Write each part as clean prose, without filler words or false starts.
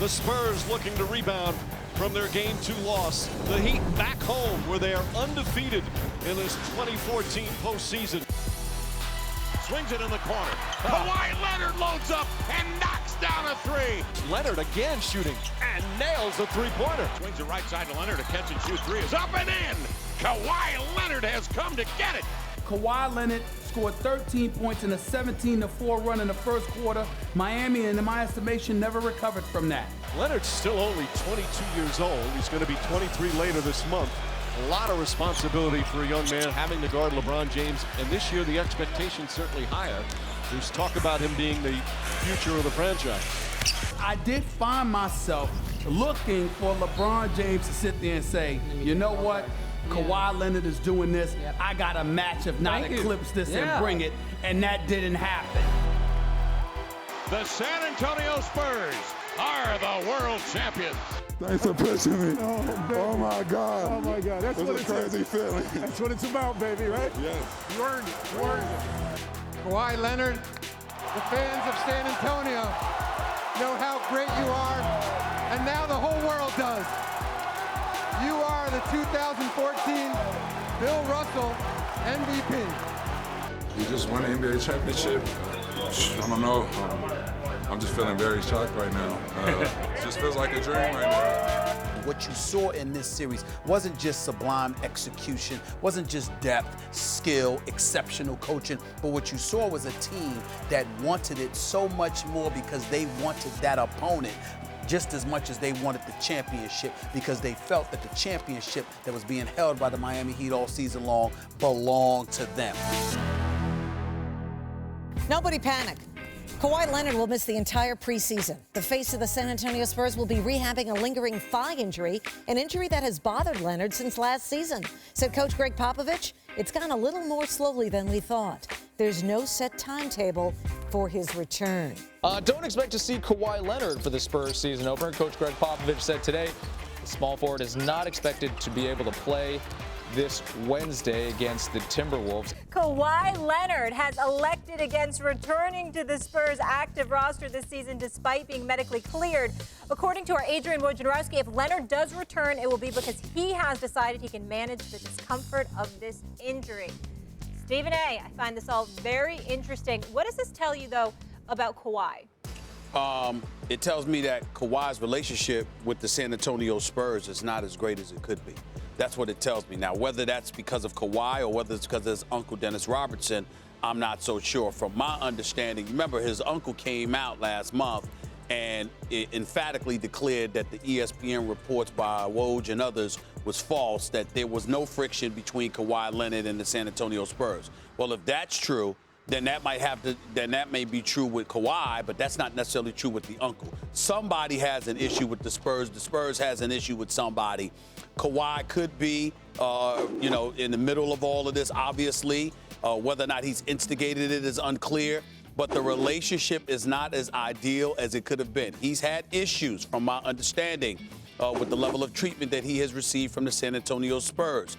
The Spurs looking to rebound from their Game 2 loss. The Heat back home where they are undefeated in this 2014 postseason. Swings it in the corner. Kawhi Leonard loads up and knocks down a three. Leonard again shooting and nails a three-pointer. Swings it right side to Leonard. A catch and shoot three is up and in. Kawhi Leonard has come to get it. Kawhi Leonard scored 13 points in a 17-4 run in the first quarter. Miami, in my estimation, never recovered from that. Leonard's still only 22 years old. He's going to be 23 later this month. A lot of responsibility for a young man having to guard LeBron James. And this year, the expectation's certainly higher. There's talk about him being the future of the franchise. I did find myself looking for LeBron James to sit there and say, you know what? Kawhi Leonard is doing this. I got a match, if not eclipse this and bring it. And that didn't happen. The San Antonio Spurs are the world champions. Thanks for pushing me. Oh my God. Oh my God. That's what it's a crazy feeling. That's what it's about, baby, right? Yes. You earned it. You earned it. Kawhi Leonard, the fans of San Antonio know how great you are, and now the whole world does. You are the 2014 Bill Russell MVP. We just won the NBA championship. I don't know. I'm just feeling very shocked right now. It just feels like a dream right now. What you saw in this series wasn't just sublime execution, wasn't just depth, skill, exceptional coaching, but what you saw was a team that wanted it so much more because they wanted that opponent just as much as they wanted the championship, because they felt that the championship that was being held by the Miami Heat all season long belonged to them. Nobody panic. Kawhi Leonard will miss the entire preseason. The face of the San Antonio Spurs will be rehabbing a lingering thigh injury, an injury that has bothered Leonard since last season. Said Coach Greg Popovich, it's gone a little more slowly than we thought. There's no set timetable for his return. Don't expect to see Kawhi Leonard for the Spurs season opener. Coach Greg Popovich said today the small forward is not expected to be able to play this Wednesday against the Timberwolves. Kawhi Leonard has elected against returning to the Spurs' active roster this season despite being medically cleared. According to our Adrian Wojnarowski, if Leonard does return, it will be because he has decided he can manage the discomfort of this injury. Stephen A., I find this all very interesting. What does this tell you, though, about Kawhi? It tells me that Kawhi's relationship with the San Antonio Spurs is not as great as it could be. That's what it tells me. Now, whether that's because of Kawhi or whether it's because of his uncle, Dennis Robertson, I'm not so sure. From my understanding, remember his uncle came out last month and emphatically declared that the ESPN reports by Woj and others was false, that there was no friction between Kawhi Leonard and the San Antonio Spurs. Well, if that's true, then that may be true with Kawhi, but that's not necessarily true with the uncle. Somebody has an issue with the Spurs. The Spurs has an issue with somebody. Kawhi could be, in the middle of all of this, obviously. Whether or not he's instigated it is unclear, but the relationship is not as ideal as it could have been. He's had issues, from my understanding, with the level of treatment that he has received from the San Antonio Spurs.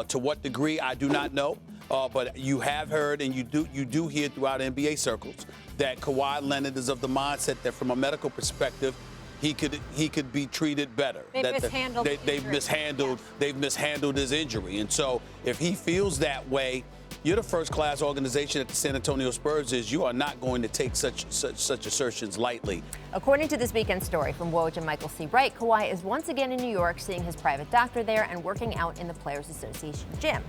To what degree, I do not know. But you have heard, and you do hear throughout NBA circles, that Kawhi Leonard is of the mindset that, from a medical perspective, he could be treated better. They've mishandled his injury, and so if he feels that way, you're the first-class organization that the San Antonio Spurs is. You are not going to take such assertions lightly. According to this weekend story from Woj and Michael C. Wright, Kawhi is once again in New York, seeing his private doctor there and working out in the Players Association gym.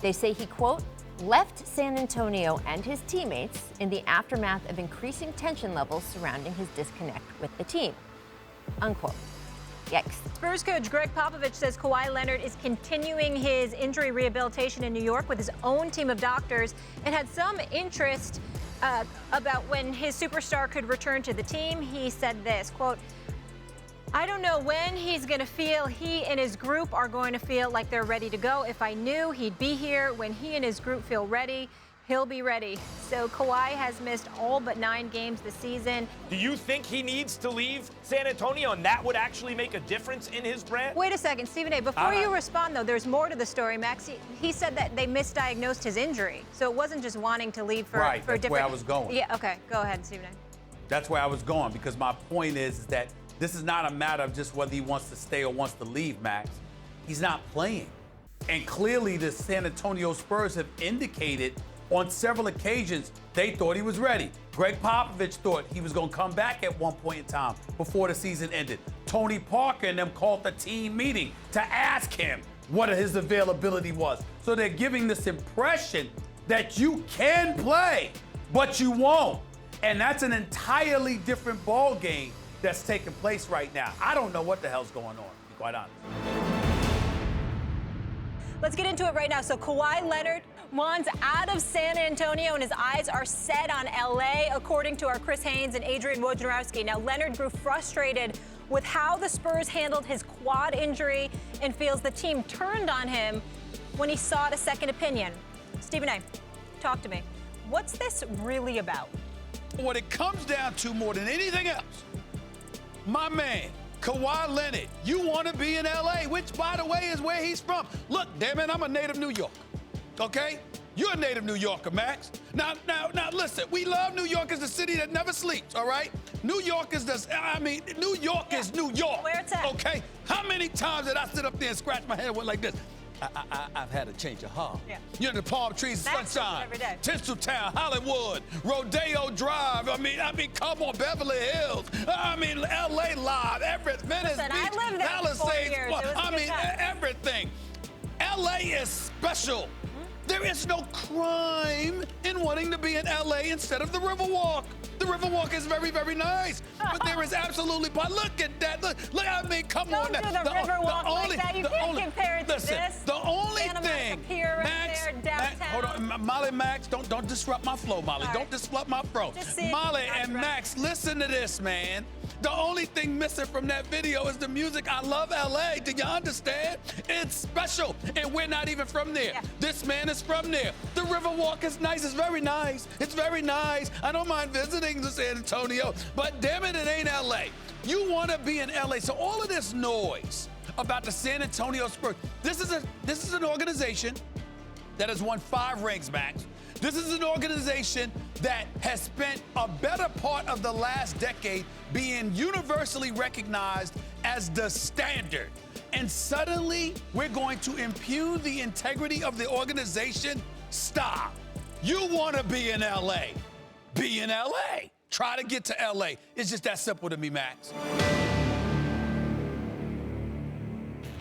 They say he, quote, left San Antonio and his teammates in the aftermath of increasing tension levels surrounding his disconnect with the team, unquote. Yikes. Spurs coach Greg Popovich says Kawhi Leonard is continuing his injury rehabilitation in New York with his own team of doctors and had some interest about when his superstar could return to the team. He said this, quote, I don't know when he's going to feel he and his group are going to feel like they're ready to go. If I knew he'd be here when he and his group feel ready, he'll be ready. So Kawhi has missed all but 9 games this season. Do you think he needs to leave San Antonio and that would actually make a difference in his brand? Wait a second, Stephen A. Before you respond, though, there's more to the story, Max. He said that they misdiagnosed his injury. So it wasn't just wanting to leave for a different... Right, that's where I was going. Yeah, okay. Go ahead, Stephen A. That's where I was going, because my point is that this is not a matter of just whether he wants to stay or wants to leave, Max. He's not playing. And clearly the San Antonio Spurs have indicated on several occasions they thought he was ready. Greg Popovich thought he was going to come back at one point in time before the season ended. Tony Parker and them called the team meeting to ask him what his availability was. So they're giving this impression that you can play, but you won't. And that's an entirely different ball game that's taking place right now. I don't know what the hell's going on, to be quite honest. Let's get into it right now. So Kawhi Leonard wants out of San Antonio, and his eyes are set on LA, according to our Chris Haynes and Adrian Wojnarowski. Now, Leonard grew frustrated with how the Spurs handled his quad injury and feels the team turned on him when he sought a second opinion. Stephen A., talk to me. What's this really about? What it comes down to more than anything else, my man, Kawhi Leonard, you want to be in L.A., which, by the way, is where he's from. Look, damn it, I'm a native New Yorker, okay? You're a native New Yorker, Max. Now, listen, we love New York as the city that never sleeps, all right? New York is New York is New York, where it's at. Okay? How many times did I sit up there and scratch my head and went like this? I've had a change of heart. Yeah. You know, the palm trees, Max sunshine, every day. Tinseltown, Hollywood, Rodeo Drive. I mean, come on, Beverly Hills. I mean, L.A. Live, Venice Listen, I Beach, lived there for 4 Palisades. years. It was a good time. Everything. L.A. is special. There is no crime in wanting to be in L.A. instead of the Riverwalk. The Riverwalk is very, very nice, but there is absolutely. But look at that! Look! I mean, come on! Don't do the Riverwalk like that. You can't compare it to this. The only Santa thing, Monica Pier right Max, there, downtown. hold on, Molly, Max, don't disrupt my flow, Molly. All Don't right. disrupt my flow. Just see it. Molly That's and right. Max, listen to this, man. The only thing missing from that video is the music. I love L.A. Do you understand? It's special, and we're not even from there. Yeah. This man is from there. The Riverwalk is nice. It's very nice. It's very nice. I don't mind visiting the San Antonio, but damn it, it ain't L.A. You want to be in L.A. So all of this noise about the San Antonio Spurs. This is an organization that has won 5 rings, Max. This is an organization that has spent a better part of the last decade being universally recognized as the standard. And suddenly, we're going to impugn the integrity of the organization? Stop. You want to be in L.A. Be in L.A. Try to get to L.A. It's just that simple to me, Max.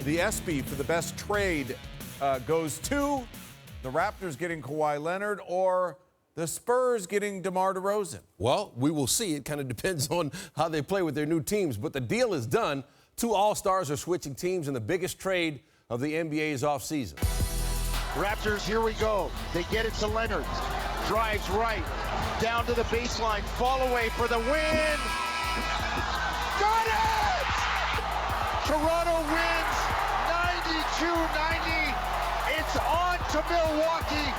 The ESPY for the best trade goes to the Raptors getting Kawhi Leonard or the Spurs getting DeMar DeRozan. Well, we will see. It kind of depends on how they play with their new teams. But the deal is done. 2 All-Stars are switching teams in the biggest trade of the NBA's offseason. Raptors, here we go. They get it to Leonard. Drives right. Down to the baseline. Fall away for the win. Got it! Toronto wins 92-90. It's on to Milwaukee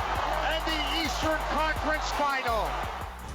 and the Eastern Conference Final.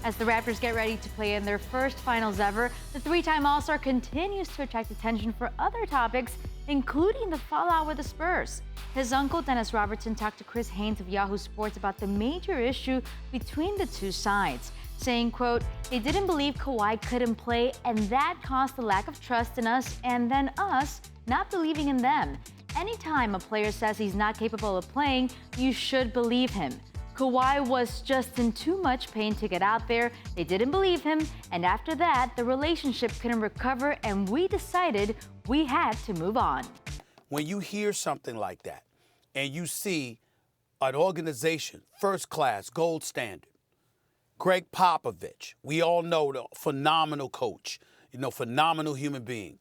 As the Raptors get ready to play in their first finals ever, the 3-time All-Star continues to attract attention for other topics, including the fallout with the Spurs. His uncle, Dennis Robertson, talked to Chris Haynes of Yahoo Sports about the major issue between the two sides, saying, quote, "They didn't believe Kawhi couldn't play, and that caused a lack of trust in us, and then us not believing in them. Anytime a player says he's not capable of playing, you should believe him. Kawhi was just in too much pain to get out there. They didn't believe him, and after that, the relationship couldn't recover, and we decided we had to move on." When you hear something like that and you see an organization, first class, gold standard, Greg Popovich, we all know the phenomenal coach, phenomenal human being.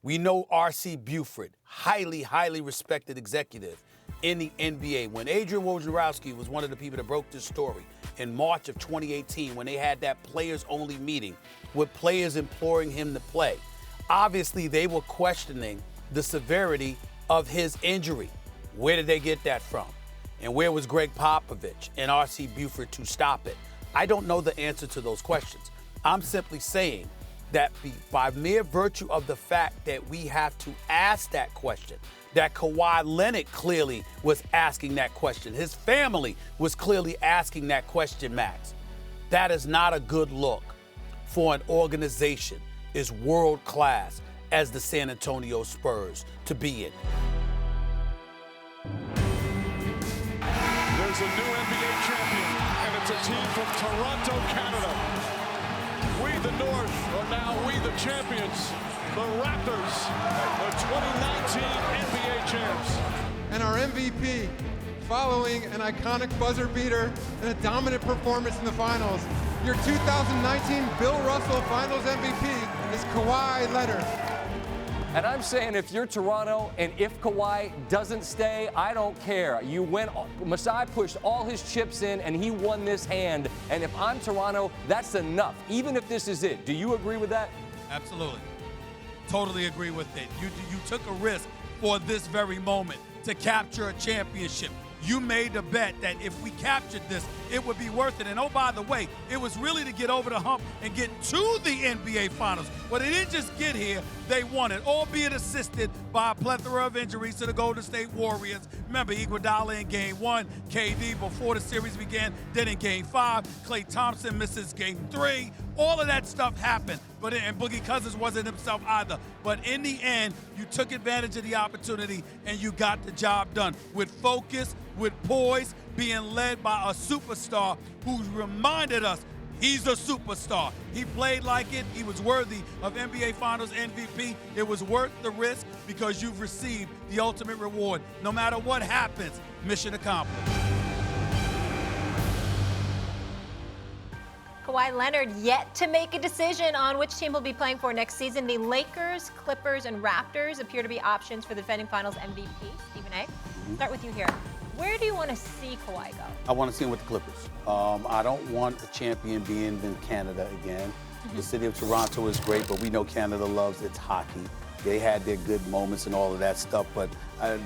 We know R.C. Buford, highly, highly respected executive in the NBA. When Adrian Wojnarowski was one of the people that broke this story in March of 2018 when they had that players-only meeting with players imploring him to play, obviously they were questioning the severity of his injury. Where did they get that from? And where was Greg Popovich and R.C. Buford to stop it? I don't know the answer to those questions. I'm simply saying that by mere virtue of the fact that we have to ask that question, that Kawhi Leonard clearly was asking that question, his family was clearly asking that question, Max, that is not a good look for an organization. is world class as the San Antonio Spurs to be in. There's a new NBA champion, and it's a team from Toronto, Canada. We, the North, are now we, the champions. The Raptors, the 2019 NBA champs. And our MVP, following an iconic buzzer beater and a dominant performance in the finals, your 2019 Bill Russell Finals MVP is Kawhi Leonard. And I'm saying if you're Toronto and if Kawhi doesn't stay, I don't care. Masai pushed all his chips in and he won this hand. And if I'm Toronto, that's enough, even if this is it. Do you agree with that? Absolutely. Totally agree with it. You took a risk for this very moment to capture a championship. You made a bet that if we captured this, it would be worth it. And oh, by the way, it was really to get over the hump and get to the NBA Finals. But they didn't just get here, they won it, albeit assisted by a plethora of injuries to the Golden State Warriors. Remember, Iguodala in Game 1, KD before the series began, then in Game 5, Klay Thompson misses Game 3. All of that stuff happened, and Boogie Cousins wasn't himself either. But in the end, you took advantage of the opportunity and you got the job done with focus, with poise, being led by a superstar who reminded us he's a superstar. He played like it. He was worthy of NBA Finals MVP. It was worth the risk because you've received the ultimate reward. No matter what happens, mission accomplished. Kawhi Leonard yet to make a decision on which team he'll be playing for next season. The Lakers, Clippers, and Raptors appear to be options for the defending Finals MVP. Stephen A., start with you here. Where do you want to see Kawhi go? I want to see him with the Clippers. I don't want a champion being in Canada again. The city of Toronto is great, but we know Canada loves its hockey. They had their good moments and all of that stuff, but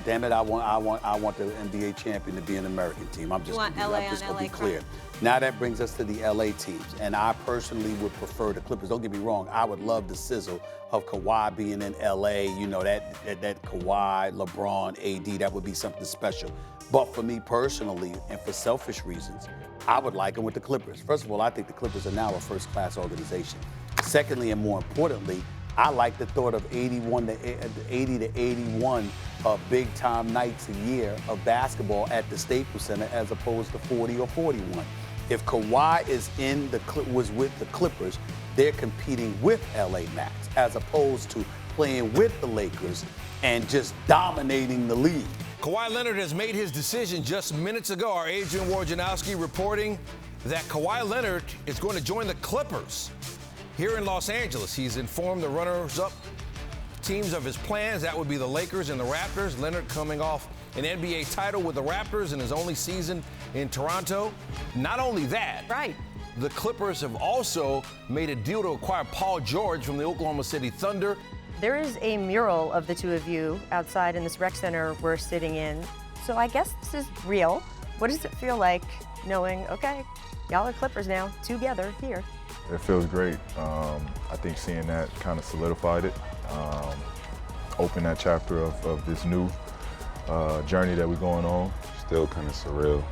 damn it, I want the NBA champion to be an American team. I'm just gonna be clear. Now that brings us to the LA teams, and I personally would prefer the Clippers. Don't get me wrong, I would love the sizzle of Kawhi being in LA. You know, that Kawhi, LeBron, AD, that would be something special. But for me personally, and for selfish reasons, I would like him with the Clippers. First of all, I think the Clippers are now a first-class organization. Secondly, and more importantly, I like the thought of 80 to 81 big-time nights a year of basketball at the Staples Center as opposed to 40 or 41. If Kawhi was with the Clippers, they're competing with LA Max as opposed to playing with the Lakers and just dominating the league. Kawhi Leonard has made his decision just minutes ago. Our Adrian Wojnarowski reporting that Kawhi Leonard is going to join the Clippers here in Los Angeles. He's informed the runners-up teams of his plans. That would be the Lakers and the Raptors. Leonard coming off an NBA title with the Raptors in his only season in Toronto. Not only that, the Clippers have also made a deal to acquire Paul George from the Oklahoma City Thunder. There is a mural of the two of you outside in this rec center we're sitting in. So I guess this is real. What does it feel like knowing, okay, y'all are Clippers now, together here? It feels great. I think seeing that kind of solidified it, opened that chapter of this new journey that we're going on. Still kind of surreal,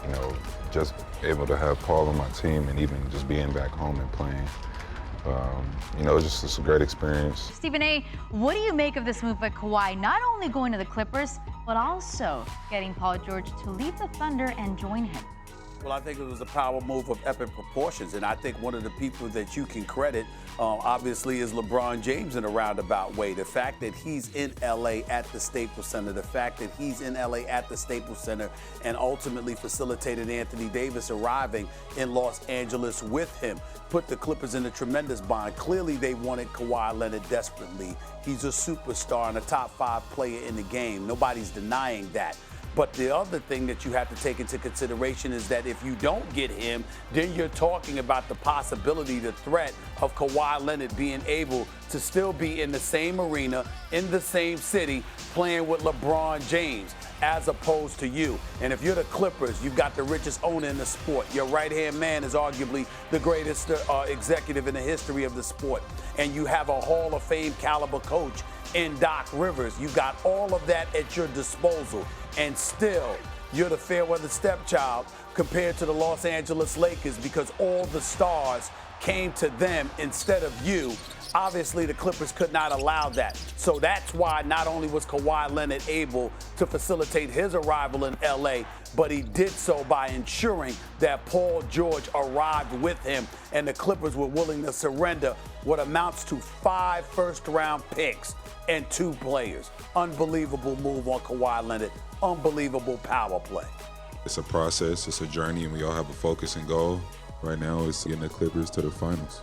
you know, just able to have Paul on my team and even just being back home and playing. You know, it's just a great experience. Stephen A., what do you make of this move by Kawhi, not only going to the Clippers, but also getting Paul George to leave the Thunder and join him? Well, I think it was a power move of epic proportions, and I think one of the people that you can credit, obviously, is LeBron James in a roundabout way. The fact that he's in L.A. at the Staples Center, the fact that he's in L.A. at the Staples Center and ultimately facilitated Anthony Davis arriving in Los Angeles with him, put the Clippers in a tremendous bind. Clearly, they wanted Kawhi Leonard desperately. He's a superstar and a top 5 player in the game. Nobody's denying that. But the other thing that you have to take into consideration is that if you don't get him, then you're talking about the possibility, the threat of Kawhi Leonard being able to still be in the same arena, in the same city, playing with LeBron James, as opposed to you. And if you're the Clippers, you've got the richest owner in the sport. Your right-hand man is arguably the greatest executive in the history of the sport. And you have a Hall of Fame caliber coach in Doc Rivers. You got all of that at your disposal. And still, you're the fair-weather stepchild compared to the Los Angeles Lakers because all the stars came to them instead of you Obviously, the Clippers could not allow that. So that's why not only was Kawhi Leonard able to facilitate his arrival in L.A., but he did so by ensuring that Paul George arrived with him, and the Clippers were willing to surrender what amounts to 5 first-round picks and 2 players. Unbelievable move on Kawhi Leonard. Unbelievable power play. It's a process, it's a journey, and we all have a focus and goal. Right now, it's getting the Clippers to the finals.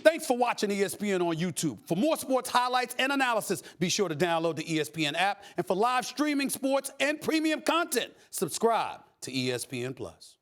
Thanks for watching ESPN on YouTube. For more sports highlights and analysis, be sure to download the ESPN app. And for live streaming sports and premium content, subscribe to ESPN+.